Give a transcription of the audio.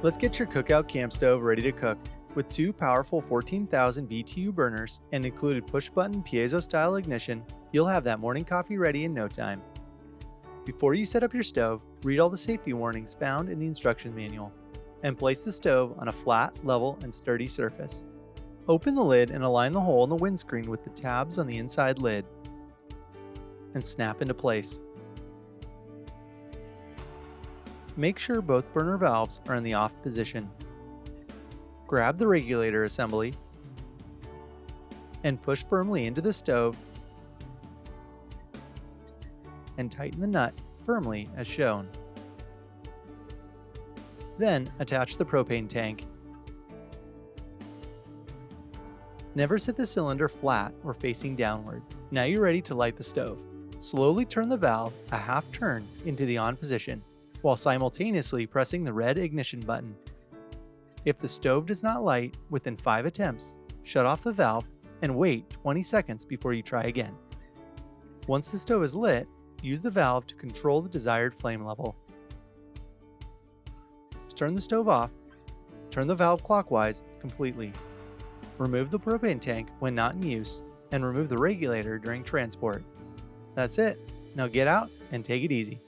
Let's get your CookOut camp stove ready to cook. With two powerful 14,000 BTU burners and included push-button piezo-style ignition, you'll have that morning coffee ready in no time. Before you set up your stove, read all the safety warnings found in the instruction manual, and place the stove on a flat, level, and sturdy surface. Open the lid and align the hole in the windscreen with the tabs on the inside lid, and snap into place. Make sure both burner valves are in the off position. Grab the regulator assembly and push firmly into the stove and tighten the nut firmly as shown. Then attach the propane tank. Never set the cylinder flat or facing downward. Now you're ready to light the stove. Slowly turn the valve a half turn into the on position, while simultaneously pressing the red ignition button. If the stove does not light within 5 attempts, shut off the valve and wait 20 seconds before you try again. Once the stove is lit, use the valve to control the desired flame level. To turn the stove off, turn the valve clockwise completely. Remove the propane tank when not in use, and remove the regulator during transport. That's it. Now get out and take it easy.